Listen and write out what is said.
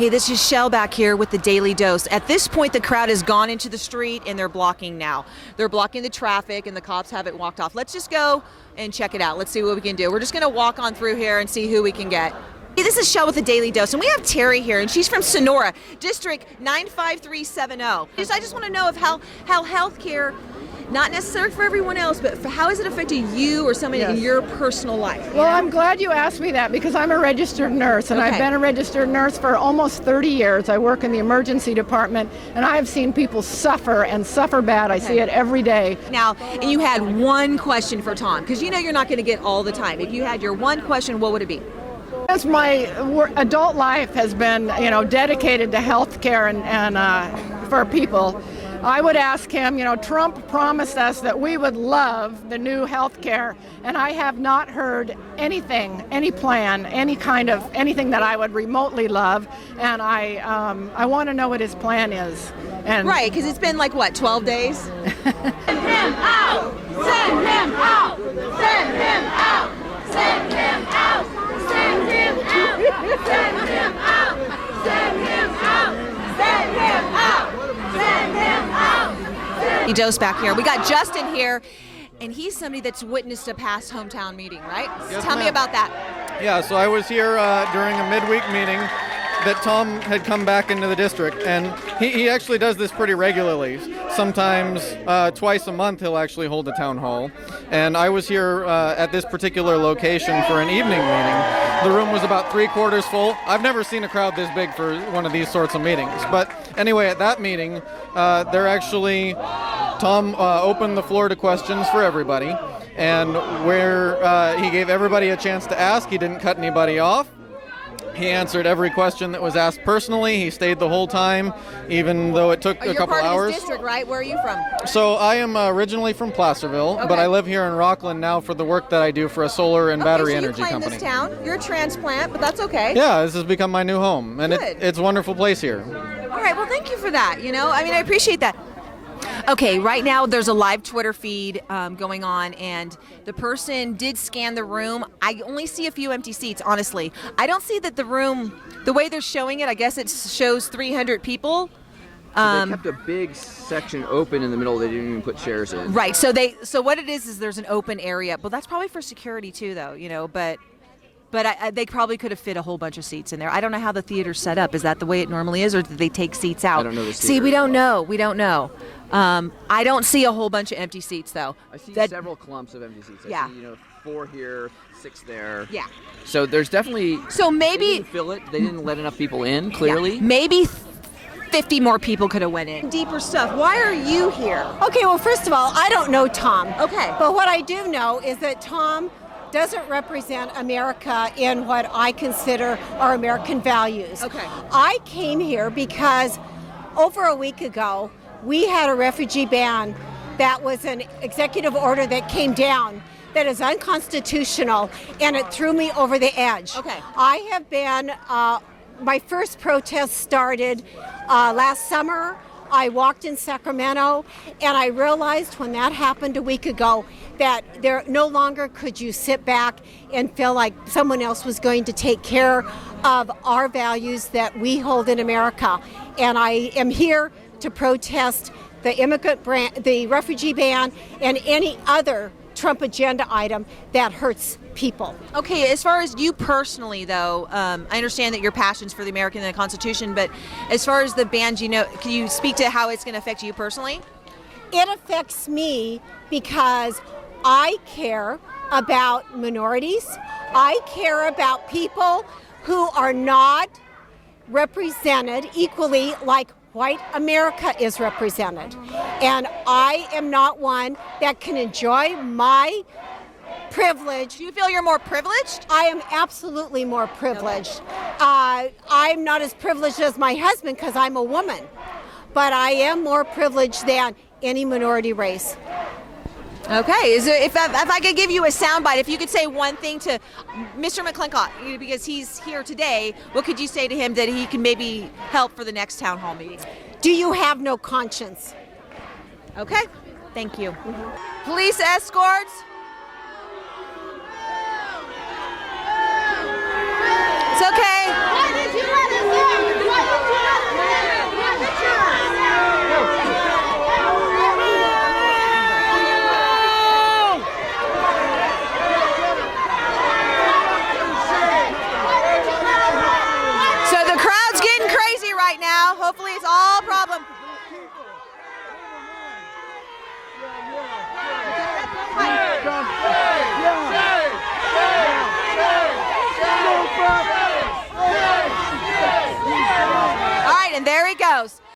Hey, this is Shell back here with the Daily Dose. At this point, the crowd has gone into the street and they're blocking now. They're blocking the traffic and the cops haven't walked off. Let's just go and check it out. Let's see what we can do. We're just going to walk on through here and see who we can get. Hey, this is Shell with the Daily Dose, and we have Terry here, and she's from Sonora, District 95370. I just want to know of how healthcare, not necessarily for everyone else, but for how has it affected you or somebody in your personal life? Well, I'm glad you asked me that because I'm a registered nurse, and I've been a registered nurse for almost 30 years. I work in the emergency department, and I have seen people suffer and suffer bad. I see it every day. Now, and you had one question for Tom, because you know you're not going to get all the time. If you had your one question, what would it be? As my adult life has been, dedicated to health care and for people, I would ask him, Trump promised us that we would love the new health care, and I have not heard anything, any plan, anything that I would remotely love, and I want to know what his plan is. And right, because it's been 12 days? Send him out! Send him out! Send him out! Send him out! Send him out! Send him out! Send him out! Send him out! Send him out! Dose back here. We got Justin here, and he's somebody that's witnessed a past hometown meeting, right? Yes, Tell me about that. Yeah, so I was here during a midweek meeting that Tom had come back into the district, and he actually does this pretty regularly. Sometimes twice a month he'll actually hold a town hall, and I was here at this particular location for an evening meeting. The room was about 3/4 full. I've never seen a crowd this big for one of these sorts of meetings, but anyway, at that meeting, Tom opened the floor to questions for everybody, and where he gave everybody a chance to ask, he didn't cut anybody off. He answered every question that was asked personally. He stayed the whole time, even though it took a couple hours. You're part of his district, right? Where are you from? So I am originally from Placerville, but I live here in Rockland now for the work that I do for a solar and battery energy company. So you claim this town. You're a transplant, but that's okay. Yeah, this has become my new home, and it's a wonderful place here. All right, well, thank you for that. I appreciate that. Okay, right now there's a live Twitter feed going on, and the person did scan the room. I only see a few empty seats, honestly. I don't see that the room, the way they're showing it, I guess it shows 300 people. So they kept a big section open in the middle. They didn't even put chairs in. Right, so what it is there's an open area. Well, that's probably for security too, though, but they probably could have fit a whole bunch of seats in there. I don't know how the theater's set up. Is that the way it normally is, or did they take seats out? I don't know this See, theater. we don't know. I don't see a whole bunch of empty seats, though. I see several clumps of empty seats. I see, 4 here, 6 there. Yeah. So there's definitely... So maybe... They didn't fill it. They didn't let enough people in, clearly. Yeah, maybe 50 more people could have went in. Deeper stuff. Why are you here? Okay, well, first of all, I don't know Tom. Okay. But what I do know is that Tom doesn't represent America in what I consider our American values. Okay. I came here because over a week ago, we had a refugee ban that was an executive order that came down that is unconstitutional, and it threw me over the edge. Okay. I have been, my first protest started last summer. I walked in Sacramento, and I realized when that happened a week ago that there no longer could you sit back and feel like someone else was going to take care of our values that we hold in America. And I am here to protest the refugee ban and any other Trump agenda item that hurts people. Okay, as far as you personally, though, I understand that your passion's for the American and the Constitution, but as far as the ban, can you speak to how it's going to affect you personally? It affects me because I care about minorities. I care about people who are not represented equally like white America is represented. And I am not one that can enjoy my privilege. Do you feel you're more privileged? I am absolutely more privileged. I'm not as privileged as my husband because I'm a woman, but I am more privileged than any minority race. Okay, if I could give you a soundbite, if you could say one thing to Mr. McClintock, because he's here today, what could you say to him that he can maybe help for the next town hall meeting? Do you have no conscience? Okay, thank you. Police escorts. It's okay.